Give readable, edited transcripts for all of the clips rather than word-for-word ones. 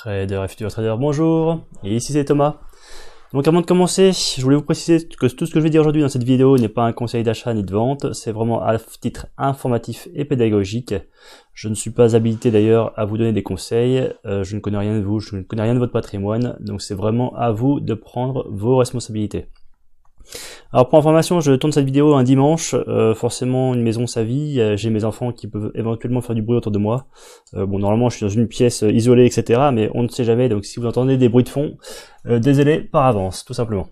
Trader et futur trader, bonjour, et ici c'est Thomas. Donc avant de commencer, je voulais vous préciser que tout ce que je vais dire aujourd'hui dans cette vidéo n'est pas un conseil d'achat ni de vente, c'est vraiment à titre informatif et pédagogique. Je ne suis pas habilité d'ailleurs à vous donner des conseils, je ne connais rien de vous, je ne connais rien de votre patrimoine, donc c'est vraiment à vous de prendre vos responsabilités. Alors pour information, je tourne cette vidéo un dimanche, forcément une maison sa vie, j'ai mes enfants qui peuvent éventuellement faire du bruit autour de moi. Bon, normalement je suis dans une pièce isolée, etc., mais on ne sait jamais, donc si vous entendez des bruits de fond, désolé par avance, tout simplement.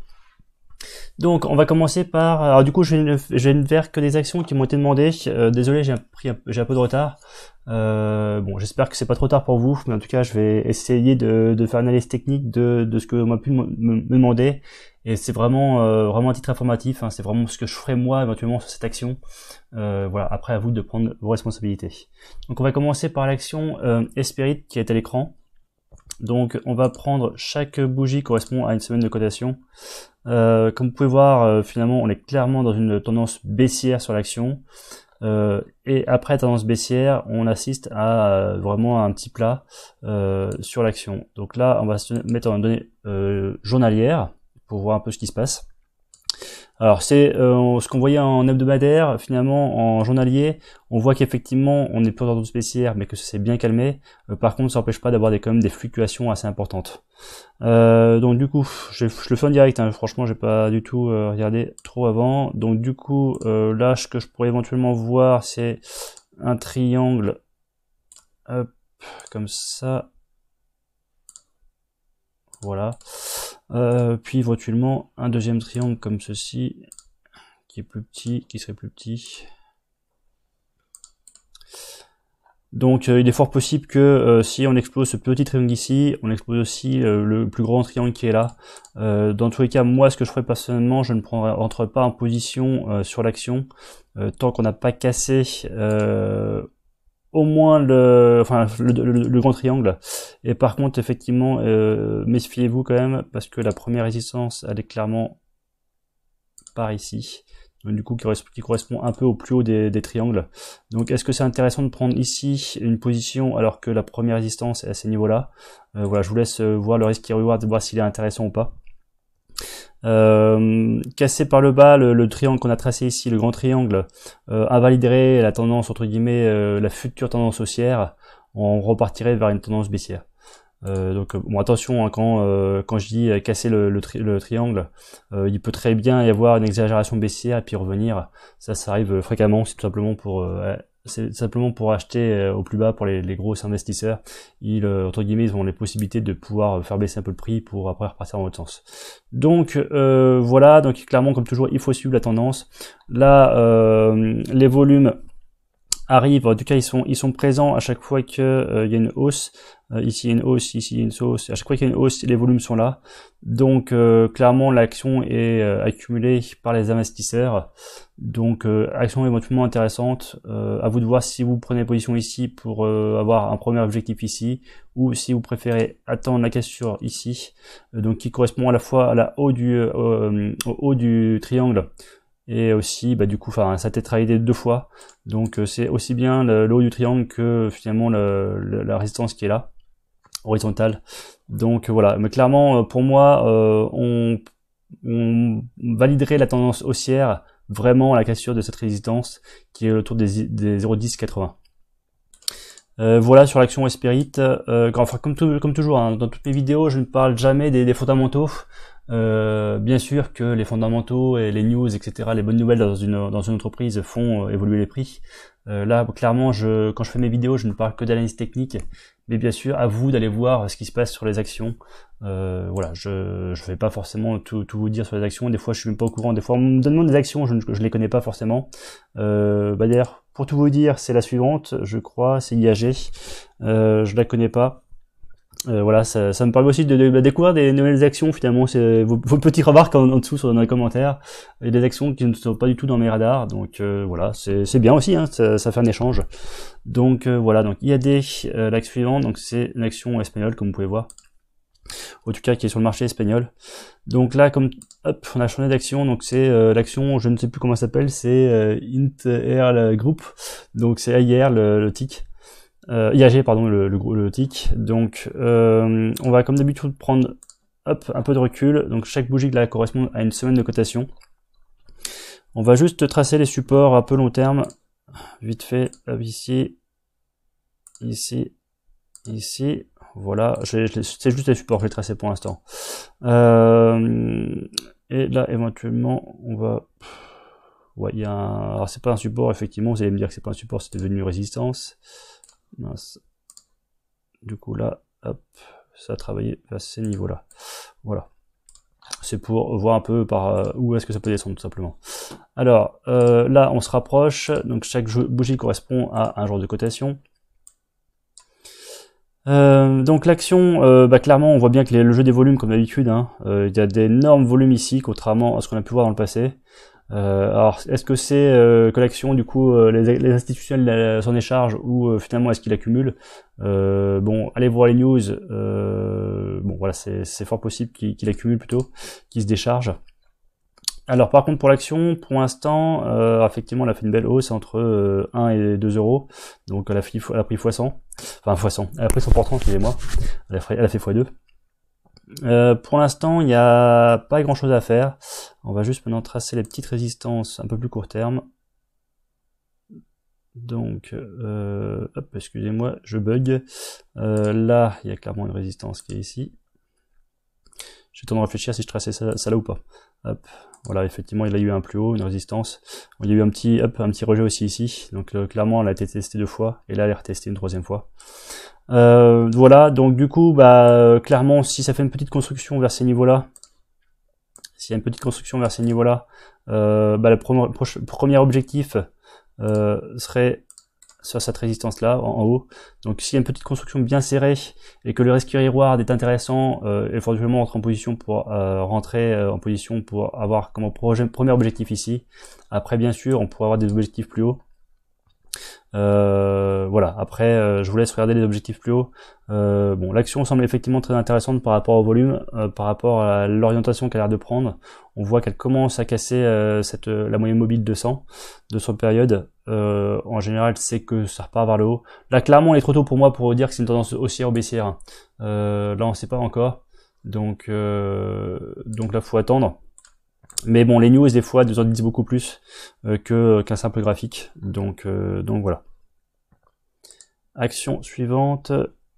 Donc on va commencer par, alors du coup je vais ne faire que des actions qui m'ont été demandées, désolé j'ai un peu de retard. Bon, j'espère que c'est pas trop tard pour vous, mais en tout cas je vais essayer de faire une analyse technique de ce que on m'a pu me demander, et c'est vraiment vraiment un titre informatif, hein, c'est vraiment ce que je ferai moi éventuellement sur cette action. Voilà, après à vous de prendre vos responsabilités. Donc on va commencer par l'action Spirit qui est à l'écran. Donc on va prendre chaque bougie correspond à une semaine de cotation. Comme vous pouvez voir, finalement on est clairement dans une tendance baissière sur l'action. Et après la tendance baissière, on assiste à vraiment un petit plat sur l'action. Donc là, on va se mettre en données journalières pour voir un peu ce qui se passe. Alors c'est ce qu'on voyait en hebdomadaire, finalement en journalier, on voit qu'effectivement on est plus dans tendance baissière, mais que ça s'est bien calmé. Par contre, ça n'empêche pas d'avoir quand même des fluctuations assez importantes. Donc du coup, je le fais en direct, hein, franchement j'ai pas du tout regardé trop avant. Donc du coup, là ce que je pourrais éventuellement voir, c'est un triangle, hop, comme ça. Voilà. Puis éventuellement un deuxième triangle comme ceci, qui est plus petit, qui serait plus petit. Donc il est fort possible que si on explose ce petit triangle ici, on explose aussi le plus grand triangle qui est là. Dans tous les cas, moi ce que je ferai personnellement, je ne rentre pas en position sur l'action tant qu'on n'a pas cassé au moins le grand triangle. Et par contre effectivement méfiez-vous quand même, parce que la première résistance elle est clairement par ici, donc du coup qui correspond un peu au plus haut des triangles. Donc est-ce que c'est intéressant de prendre ici une position alors que la première résistance est à ces niveaux là? Voilà, je vous laisse voir le risque et reward, de voir s'il est intéressant ou pas. Cassé par le bas, le triangle qu'on a tracé ici, le grand triangle, invaliderait la tendance entre guillemets, la future tendance haussière, on repartirait vers une tendance baissière. Donc bon, attention hein, quand je dis casser le triangle, il peut très bien y avoir une exagération baissière et puis revenir. Ça arrive fréquemment, c'est tout simplement pour acheter au plus bas pour les gros investisseurs. Entre guillemets, ils ont les possibilités de pouvoir faire baisser un peu le prix pour après repartir dans l'autre sens. Donc voilà, donc clairement comme toujours, il faut suivre la tendance. Là, les volumes arrivent, en tout cas ils sont présents à chaque fois que il y a une hausse. Ici il y a une hausse, ici il y a une hausse, à chaque fois qu'il y a une hausse, les volumes sont là. Donc clairement l'action est accumulée par les investisseurs. Donc action éventuellement intéressante. À vous de voir si vous prenez position ici pour avoir un premier objectif ici, ou si vous préférez attendre la cassure ici, donc qui correspond à la fois à au haut du triangle, et aussi du coup ça tétraïdé deux fois, donc c'est aussi bien le haut du triangle que finalement la résistance qui est là, horizontale. Donc voilà, mais clairement pour moi on validerait la tendance haussière vraiment à la cassure de cette résistance qui est autour des 0,1080. Voilà sur l'action Spirit. Enfin comme toujours hein, dans toutes mes vidéos je ne parle jamais des fondamentaux. Bien sûr que les fondamentaux et les news, etc., les bonnes nouvelles dans une entreprise font évoluer les prix. Là, clairement, quand je fais mes vidéos, je ne parle que d'analyse technique, mais bien sûr, à vous d'aller voir ce qui se passe sur les actions. Voilà, je vais pas forcément tout vous dire sur les actions. Des fois, je suis même pas au courant. Des fois, on me demande des actions, je les connais pas forcément. D'ailleurs, pour tout vous dire, c'est la suivante, je crois, c'est IAG. Je la connais pas. Voilà, ça me permet aussi de découvrir des nouvelles actions. Finalement, c'est vos petits remarques en dessous dans les commentaires, et des actions qui ne sont pas du tout dans mes radars. Donc voilà, c'est bien aussi, hein, ça fait un échange. Donc voilà, donc IAD, l'action suivante, donc c'est une action espagnole comme vous pouvez voir, en tout cas qui est sur le marché espagnol. Donc là, comme hop, on a changé d'action, donc c'est l'action, je ne sais plus comment ça s'appelle, c'est INTR Group, donc c'est AIR le tick. IAG, pardon, le tick. Donc, on va comme d'habitude prendre hop, un peu de recul. Donc, chaque bougie là correspond à une semaine de cotation. On va juste tracer les supports un peu long terme. Vite fait, hop, ici, ici, ici. Voilà, c'est juste les supports que j'ai tracés pour l'instant. Et là, éventuellement, on va... Ouais, il y a un... Alors, c'est pas un support, effectivement, vous allez me dire que c'est pas un support, c'est devenu une résistance. Mince. Du coup, là, hop, ça a travaillé à ces niveaux-là. Voilà. C'est pour voir un peu par où est-ce que ça peut descendre, tout simplement. Alors, là, on se rapproche. Donc, chaque bougie correspond à un jour de cotation. Donc l'action, clairement on voit bien que le jeu des volumes comme d'habitude, hein, il y a d'énormes volumes ici, contrairement à ce qu'on a pu voir dans le passé. Alors est-ce que c'est que l'action du coup les institutionnels s'en déchargent ou finalement est-ce qu'il accumule? Bon, allez voir les news, bon voilà, c'est fort possible qu'il accumule plutôt, qu'il se décharge. Alors par contre pour l'action, pour l'instant, effectivement elle a fait une belle hausse entre 1 et 2 euros, donc elle a pris x100, enfin x100, elle a pris 100%, excusez-moi, elle a fait x2. Pour l'instant il n'y a pas grand chose à faire, on va juste maintenant tracer les petites résistances un peu plus court terme. Donc, hop, excusez-moi, je bug, là il y a clairement une résistance qui est ici. J'ai le temps de réfléchir si je traçais ça là ou pas. Hop, voilà, effectivement, il a eu un plus haut, une résistance. Il y a eu un petit rejet aussi ici. Donc clairement, elle a été testée 2 fois et là, elle est retestée une 3e fois. Voilà, donc du coup, clairement, si ça fait une petite construction vers ces niveaux-là, s'il y a une petite construction vers ces niveaux-là, le premier objectif serait sur cette résistance là en haut. Donc s'il y a une petite construction bien serrée et que le rescue reward est intéressant, éventuellement rentrer en position pour en position pour avoir comme premier objectif ici. Après bien sûr on pourrait avoir des objectifs plus hauts. Voilà, après je vous laisse regarder les objectifs plus hauts. Bon, l'action semble effectivement très intéressante par rapport au volume, par rapport à l'orientation qu'elle a l'air de prendre. On voit qu'elle commence à casser la moyenne mobile de 200 périodes. En général, c'est que ça repart vers le haut. Là, clairement, il est trop tôt pour moi pour dire que c'est une tendance haussière ou baissière. Là, on ne sait pas encore. Donc là, faut attendre. Mais bon, les news, des fois, nous en disent beaucoup plus qu'un simple graphique. Donc voilà. Action suivante,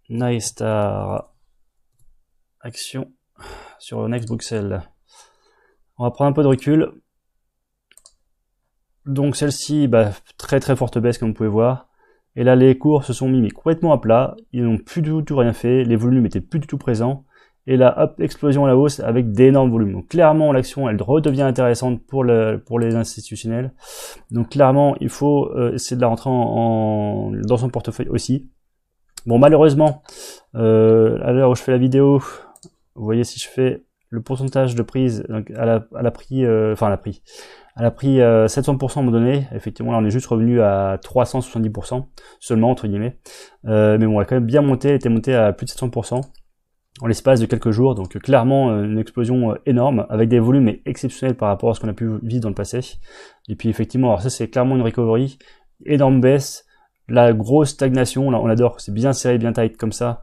Nightstar. Action sur Next Bruxelles. On va prendre un peu de recul. Donc celle-ci, très très forte baisse comme vous pouvez voir. Et là, les cours se sont mis complètement à plat. Ils n'ont plus du tout rien fait. Les volumes étaient plus du tout présents. Et là, hop, explosion à la hausse avec d'énormes volumes. Donc clairement, l'action, elle redevient intéressante pour les institutionnels. Donc clairement, il faut essayer de la rentrer dans son portefeuille aussi. Bon, malheureusement, à l'heure où je fais la vidéo, vous voyez si je fais le pourcentage de prise, donc elle a pris 700% à un moment donné. Effectivement, là, on est juste revenu à 370% seulement, entre guillemets. Mais bon, elle a quand même bien monté, elle était montée à plus de 700%. En l'espace de quelques jours, donc clairement une explosion énorme, avec des volumes exceptionnels par rapport à ce qu'on a pu vivre dans le passé. Et puis effectivement, alors ça c'est clairement une recovery, énorme baisse, la grosse stagnation, là on adore, c'est bien serré, bien tight comme ça,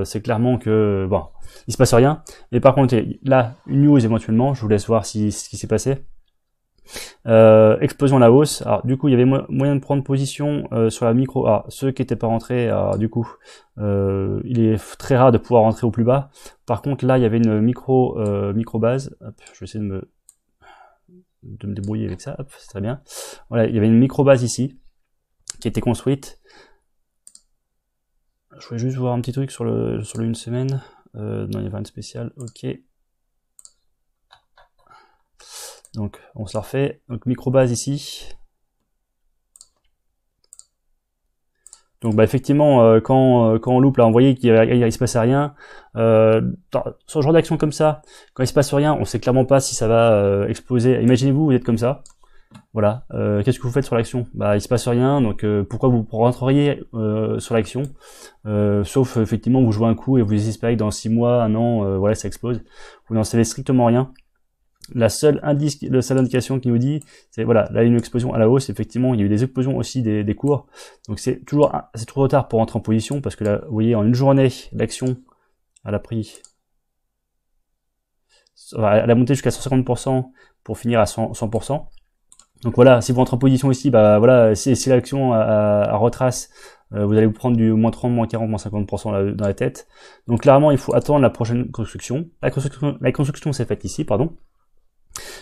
c'est clairement que, bon, il se passe rien. Mais par contre, là, une news éventuellement, je vous laisse voir ce qui s'est passé. Explosion à la hausse. Alors du coup il y avait moyen de prendre position sur la micro. Alors ceux qui n'étaient pas rentrés, alors, du coup il est très rare de pouvoir rentrer au plus bas. Par contre là il y avait une micro base. Hop, je vais essayer de me débrouiller avec ça. Hop, c'est très bien. Voilà, il y avait une micro base ici qui était construite. Je voulais juste voir un petit truc sur le une semaine. Non, il y avait une spéciale. Ok. Donc on se la refait, donc micro-base ici. Donc effectivement, quand on loupe là, on voyait qu'il se passait rien. Sur ce genre d'action comme ça, quand il se passe rien, on sait clairement pas si ça va exploser. Imaginez-vous, vous êtes comme ça. Voilà, qu'est-ce que vous faites sur l'action? Il se passe rien, donc pourquoi vous rentreriez sur l'action? Sauf effectivement vous jouez un coup et vous espérez que dans 6 mois, 1 an, voilà, ça explose. Vous n'en savez strictement rien. le seul indication qui nous dit, c'est voilà, là une explosion à la hausse, effectivement, il y a eu des explosions aussi des cours. Donc c'est trop tard pour entrer en position, parce que là, vous voyez, en une journée, l'action, elle a pris, elle a monté jusqu'à 150% pour finir à 100%. Donc voilà, si vous rentrez en position ici, bah voilà, si l'action retrace, vous allez vous prendre du moins 30, moins 40, moins 50% dans la tête. Donc clairement, il faut attendre la prochaine construction. La construction s'est faite ici, pardon.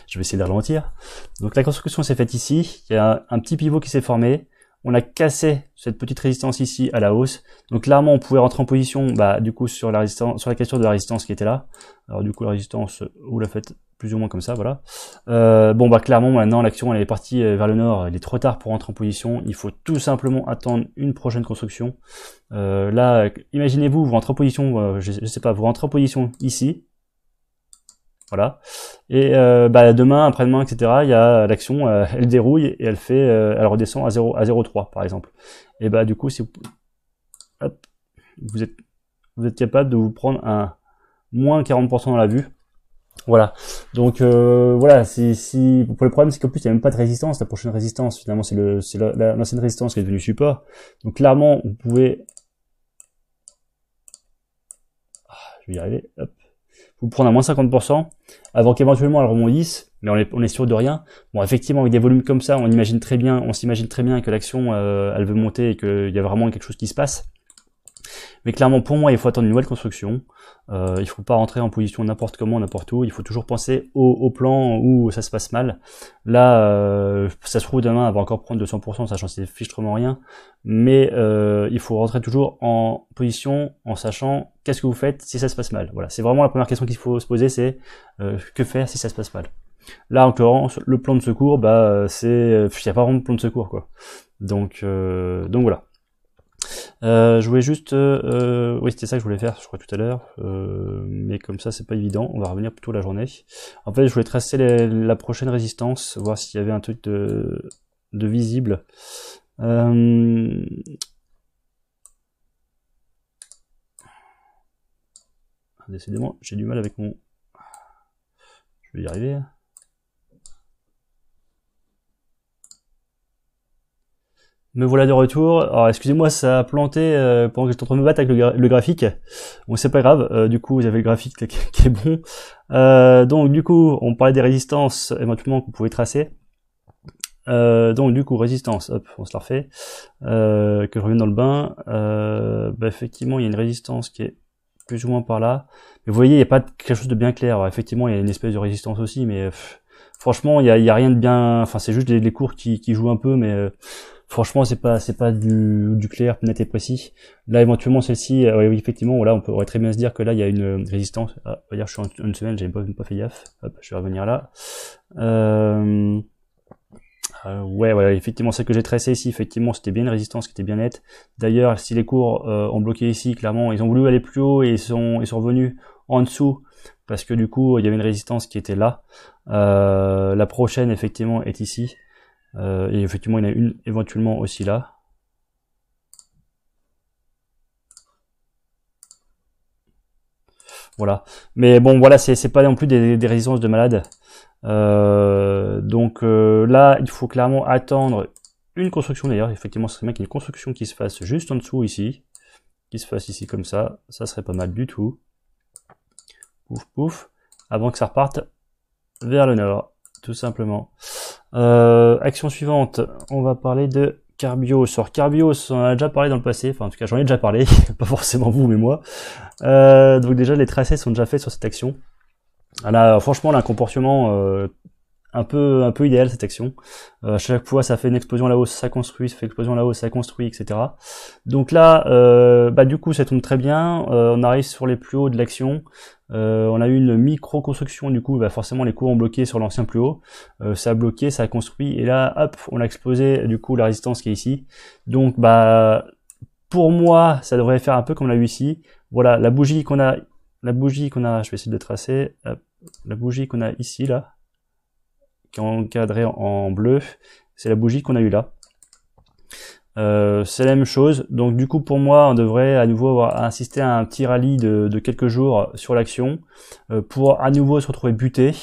Je vais essayer de ralentir. Donc la construction s'est faite ici. Il y a un petit pivot qui s'est formé. On a cassé cette petite résistance ici à la hausse. Donc clairement, on pouvait rentrer en position, bah du coup sur la résistance, sur la cassure de la résistance qui était là. Alors du coup la résistance, vous la faites plus ou moins comme ça, voilà. Bon bah clairement maintenant l'action elle est partie vers le nord. Il est trop tard pour rentrer en position. Il faut tout simplement attendre une prochaine construction. Là, imaginez-vous, vous rentrez en position, je sais pas, vous rentrez en position ici. Voilà. Et bah, demain, après-demain, etc., il y a l'action, elle dérouille et elle redescend à 0,3 par exemple. Et bah du coup, si vous êtes capable de vous prendre un moins 40% dans la vue. Voilà. Donc voilà, pour le problème, c'est qu'en plus il n'y a même pas de résistance. La prochaine résistance, finalement, c'est l'ancienne résistance qui est devenue support. Donc clairement, vous pouvez, je vais y arriver. Hop. Vous prendre à moins 50% avant qu'éventuellement elle rebondisse, mais on est sûr de rien. Bon, effectivement, avec des volumes comme ça, on s'imagine très bien que l'action elle veut monter et qu'il y a vraiment quelque chose qui se passe. Mais clairement, pour moi, il faut attendre une nouvelle construction. Il faut pas rentrer en position n'importe comment, n'importe où. Il faut toujours penser au plan où ça se passe mal. Là, ça se trouve demain, elle va encore prendre 200%, ça change fichtrement rien. Mais il faut rentrer toujours en position en sachant qu'est-ce que vous faites si ça se passe mal. Voilà, c'est vraiment la première question qu'il faut se poser, c'est que faire si ça se passe mal. Là, en l'occurrence, le plan de secours, bah, il n'y a pas vraiment de plan de secours, quoi. Donc voilà. Je voulais juste, oui c'était ça que je voulais faire, je crois tout à l'heure, mais comme ça c'est pas évident, on va revenir plutôt la journée. En fait je voulais tracer la prochaine résistance, voir s'il y avait un truc de visible. Décidément j'ai du mal avec mon... Je vais y arriver. Me voilà de retour. Alors excusez-moi, ça a planté pendant que j'étais en train de me battre avec le graphique. Bon, c'est pas grave. Du coup, vous avez le graphique qui est bon. Donc du coup, on parlait des résistances éventuellement qu'on pouvait tracer. Donc du coup, résistance. Hop, on se la refait. Que je revienne dans le bain. Bah, effectivement, il y a une résistance qui est plus ou moins par là. Mais vous voyez, il n'y a pas quelque chose de bien clair. Alors, effectivement, il y a une espèce de résistance aussi, mais franchement, il y a rien de bien. Enfin, c'est juste les cours qui jouent un peu, mais franchement, c'est pas du clair, net et précis. Là, éventuellement, celle-ci, oui, effectivement, voilà, on pourrait très bien se dire que là, il y a une résistance. Ah, on va dire, je suis en une semaine, j'avais pas fait gaffe. Hop, je vais revenir là. Ouais, voilà, effectivement, celle que j'ai tracée ici, effectivement, c'était bien une résistance qui était bien nette. D'ailleurs, si les cours ont bloqué ici, clairement, ils ont voulu aller plus haut et ils sont revenus en dessous parce que du coup, il y avait une résistance qui était là. La prochaine, effectivement, est ici. Et effectivement, il y en a une éventuellement aussi là. Voilà. Mais bon, voilà, c'est pas non plus des résistances de malade. Donc là, il faut clairement attendre une construction d'ailleurs. Effectivement, ce serait bien qu'il y ait une construction qui se fasse juste en dessous ici. Qui se fasse ici comme ça. Ça serait pas mal du tout. Pouf, pouf. Avant que ça reparte vers le nord. Tout simplement. Action suivante, on va parler de Carbios. Alors Carbios, on en a déjà parlé dans le passé, enfin en tout cas j'en ai déjà parlé, pas forcément vous mais moi. Donc déjà les tracés sont déjà faits sur cette action. Franchement, elle a un comportement un peu idéal cette action. À chaque fois ça fait une explosion à la hausse, ça construit, ça fait explosion à la hausse, ça construit, etc. Donc là, bah du coup ça tombe très bien. On arrive sur les plus hauts de l'action. On a eu une micro-construction, du coup, bah forcément les cours ont bloqué sur l'ancien plus haut. Ça a bloqué, ça a construit, et là, hop, on a explosé du coup la résistance qui est ici. Donc, bah, pour moi, ça devrait faire un peu comme on l'a eu ici. Voilà, la bougie qu'on a, je vais essayer de tracer. Hop, la bougie qu'on a ici, là, qui est encadrée en bleu, c'est la bougie qu'on a eu là. C'est la même chose, donc du coup pour moi on devrait à nouveau avoir assisté à un petit rallye de quelques jours sur l'action pour à nouveau se retrouver buté.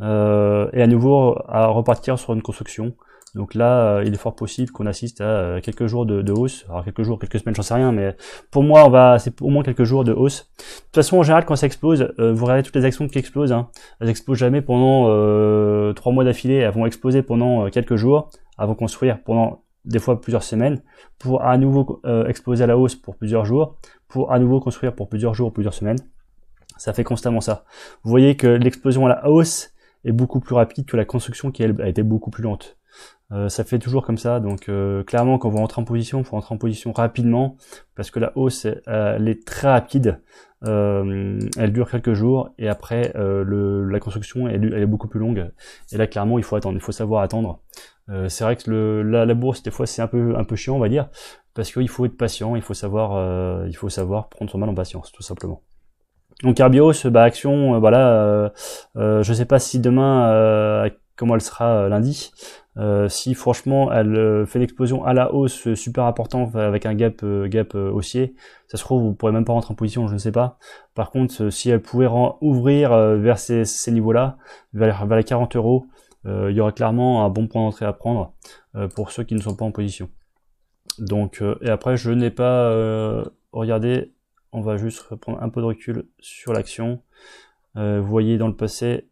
et à nouveau à repartir sur une construction. Donc là, il est fort possible qu'on assiste à quelques jours de hausse. Alors quelques jours, quelques semaines, j'en sais rien, mais pour moi, c'est au moins quelques jours de hausse. De toute façon, en général, quand ça explose, vous regardez toutes les actions qui explosent, hein, elles explosent jamais pendant 3 mois d'affilée. Elles vont exploser pendant quelques jours, avant de construire pendant des fois plusieurs semaines, pour à nouveau exploser à la hausse pour plusieurs jours, pour à nouveau construire pour plusieurs jours, plusieurs semaines. Ça fait constamment ça. Vous voyez que l'explosion à la hausse est beaucoup plus rapide que la construction qui elle, a été beaucoup plus lente. Ça fait toujours comme ça, donc clairement quand vous rentrez en position, il faut rentrer en position rapidement, parce que la hausse elle est très rapide, elle dure quelques jours, et après la construction elle est beaucoup plus longue, et là clairement il faut attendre, il faut savoir attendre. C'est vrai que la bourse des fois c'est un peu chiant on va dire, parce qu'il faut être patient, il faut savoir prendre son mal en patience tout simplement. Donc Arbios, action, voilà, je sais pas si demain comment elle sera lundi. Si franchement elle fait une explosion à la hausse super important avec un gap haussier, ça se trouve vous pourrez même pas rentrer en position, je ne sais pas. Par contre, si elle pouvait ouvrir vers ces niveaux-là, vers les 40 €, il y aura clairement un bon point d'entrée à prendre pour ceux qui ne sont pas en position. Donc et après je n'ai pas regardé. On va juste prendre un peu de recul sur l'action. Vous voyez dans le passé,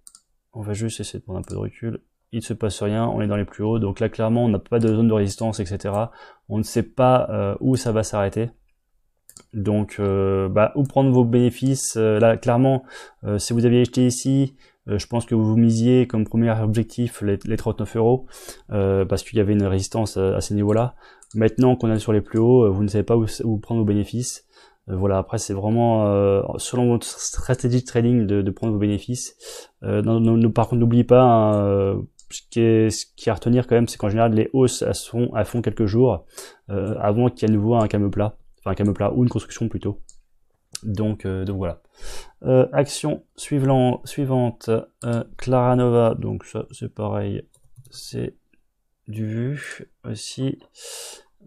on va juste essayer de prendre un peu de recul. Il ne se passe rien, on est dans les plus hauts. Donc là, clairement, on n'a pas de zone de résistance, etc. On ne sait pas où ça va s'arrêter. Donc, où prendre vos bénéfices. Là, clairement, si vous aviez acheté ici, je pense que vous misiez comme premier objectif les 39 €, parce qu'il y avait une résistance à ces niveaux-là. Maintenant qu'on est sur les plus hauts, vous ne savez pas où prendre vos bénéfices. Voilà, après c'est vraiment selon votre stratégie de trading de prendre vos bénéfices. Par contre, n'oubliez pas, hein, ce qui est à retenir quand même, c'est qu'en général les hausses elles font quelques jours avant qu'il y ait à nouveau un calme plat, enfin un calme plat ou une construction plutôt. Donc voilà. Action suivante, Claranova. Donc ça c'est pareil, c'est du vu aussi.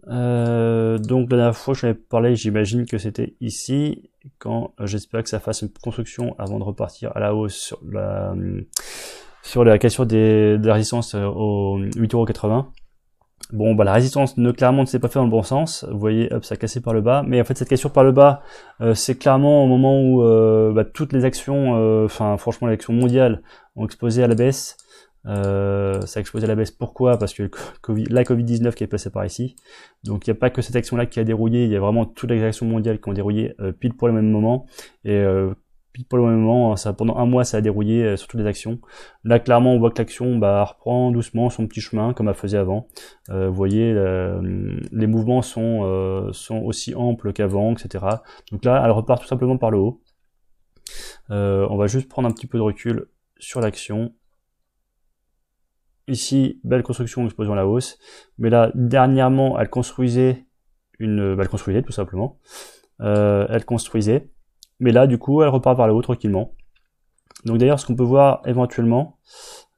Donc la dernière fois que j'en ai parlé, j'imagine que c'était ici, quand j'espère que ça fasse une construction avant de repartir à la hausse sur la cassure de la résistance au 8,80 €. Bon, la résistance clairement ne s'est pas fait dans le bon sens. Vous voyez, hop, ça a cassé par le bas. Mais en fait, cette cassure par le bas, c'est clairement au moment où toutes les actions, franchement, les actions mondiales ont explosé à la baisse. Ça a explosé à la baisse. Pourquoi? Parce que la Covid-19 qui est passée par ici. Donc il n'y a pas que cette action-là qui a dérouillé, il y a vraiment toutes les actions mondiales qui ont dérouillé pile pour le même moment. Et pile pour le même moment, pendant un mois ça a dérouillé sur toutes les actions. Là clairement on voit que l'action reprend doucement son petit chemin comme elle faisait avant. Vous voyez, les mouvements sont aussi amples qu'avant, etc. Donc là elle repart tout simplement par le haut. On va juste prendre un petit peu de recul sur l'action. Ici, belle construction, explosion à la hausse. Mais là, dernièrement, elle construisait elle construisait tout simplement. Elle construisait. Mais là, du coup, elle repart vers le haut tranquillement. Donc d'ailleurs, ce qu'on peut voir éventuellement,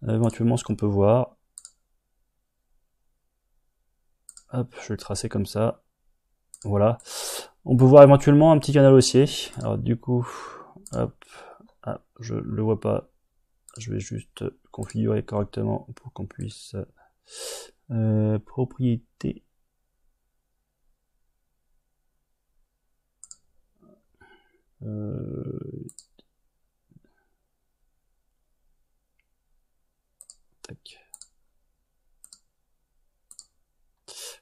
ce qu'on peut voir. Hop, je vais le tracer comme ça. Voilà. On peut voir éventuellement un petit canal haussier. Alors du coup, hop, je le vois pas. Je vais juste configurer correctement pour qu'on puisse propriété. Tac.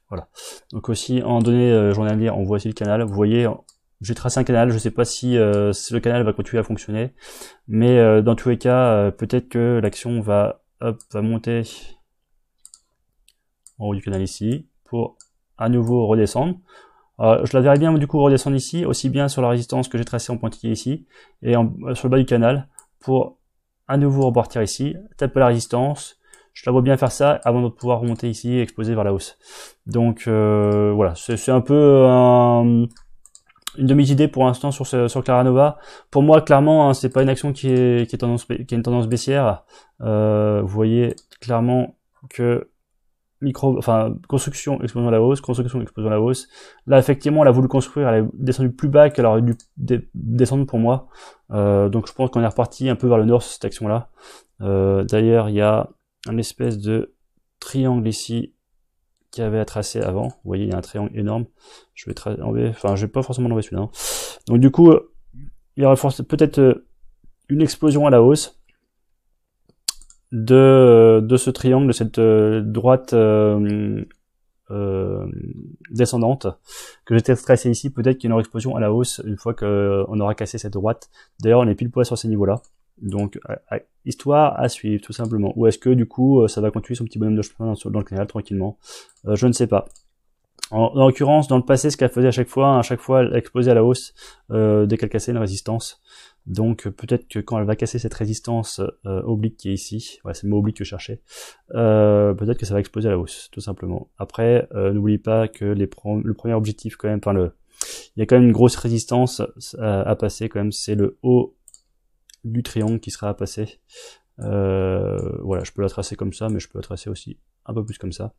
Voilà. Donc aussi en données journalières, on voit aussi le canal. Vous voyez, j'ai tracé un canal. Je sais pas si le canal va continuer à fonctionner, mais dans tous les cas, peut-être que l'action va monter en haut du canal ici pour à nouveau redescendre. Je la verrai bien du coup redescendre ici, aussi bien sur la résistance que j'ai tracée en pointillé ici, et sur le bas du canal, pour à nouveau repartir ici, taper la résistance. Je la vois bien faire ça avant de pouvoir remonter ici et exploser vers la hausse. Donc voilà, c'est un peu une demi-idée pour l'instant sur Claranova. Pour moi, clairement, hein, c'est pas une action qui a une tendance baissière. Vous voyez clairement que construction, explosion à la hausse, construction, explosion à la hausse. Là, effectivement, elle a voulu construire, elle est descendue plus bas qu'elle aurait dû descendre pour moi. Donc je pense qu'on est reparti un peu vers le nord sur cette action-là. D'ailleurs, il y a un espèce de triangle ici qui avait à tracer avant. Vous voyez, il y a un triangle énorme. Je vais enlever, enfin, je vais pas forcément enlever celui-là. Hein. Donc du coup, il y aurait peut-être une explosion à la hausse de ce triangle, de cette droite descendante que j'ai tracé ici. Peut-être qu'il y a une explosion à la hausse une fois qu'on aura cassé cette droite. D'ailleurs, on est pile poil sur ces niveaux-là. Donc, histoire à suivre, tout simplement. Ou est-ce que, du coup, ça va continuer son petit bonhomme de chemin dans le canal, tranquillement? Je ne sais pas. En l'occurrence, dans le passé, ce qu'elle faisait à chaque fois, elle explosait à la hausse dès qu'elle cassait une résistance. Donc peut-être que quand elle va casser cette résistance oblique qui est ici, ouais, c'est le mot oblique que je cherchais, peut-être que ça va exploser à la hausse, tout simplement. Après, n'oublie pas que le premier objectif quand même, il y a quand même une grosse résistance à passer quand même, c'est le haut du triangle qui sera à passer. Voilà, je peux la tracer comme ça, mais je peux la tracer aussi un peu plus comme ça.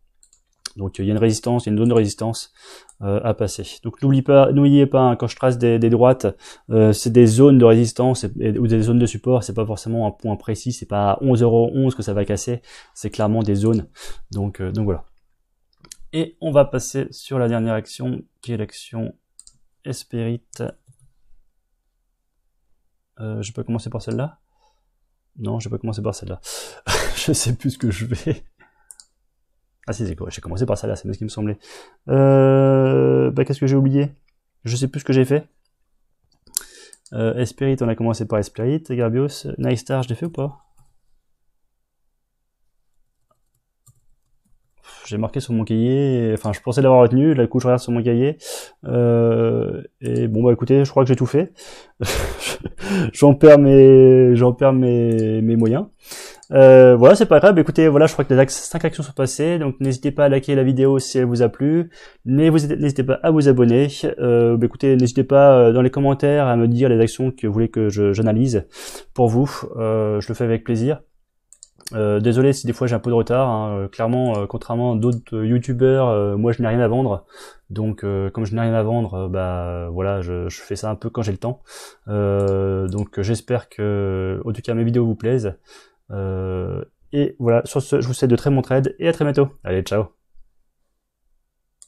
Donc il y a une résistance, il y a une zone de résistance à passer. Donc n'oubliez pas hein, quand je trace des droites, c'est des zones de résistance ou des zones de support, c'est pas forcément un point précis, c'est pas à 11,11 € que ça va casser, c'est clairement des zones. Donc voilà. Et on va passer sur la dernière action, qui est l'action Esprit. Je peux commencer par celle-là? Non, je vais pas commencer par celle-là. Je sais plus ce que je vais. Ah si, j'ai commencé par ça là, c'est bien ce qui me semblait. Qu'est-ce que j'ai oublié? Je sais plus ce que j'ai fait. Esprit, on a commencé par Esprit. Garbios, Night Star, je l'ai fait ou pas? J'ai marqué sur mon cahier, enfin je pensais l'avoir retenu, là du coup je regarde sur mon cahier. Et bon bah écoutez, je crois que j'ai tout fait. j'en perds mes moyens. Voilà, c'est pas grave. Écoutez, voilà, je crois que les 5 actions sont passées, donc n'hésitez pas à liker la vidéo si elle vous a plu. N'hésitez pas à vous abonner. Écoutez, n'hésitez pas dans les commentaires à me dire les actions que vous voulez que j'analyse pour vous. Je le fais avec plaisir. Désolé si des fois j'ai un peu de retard. Hein. Clairement, contrairement à d'autres youtubeurs, moi je n'ai rien à vendre. Donc, comme je n'ai rien à vendre, voilà, je fais ça un peu quand j'ai le temps. Donc, j'espère que, en tout cas, mes vidéos vous plaisent. Et voilà, sur ce, je vous souhaite de très bons trades et à très bientôt. Allez, ciao!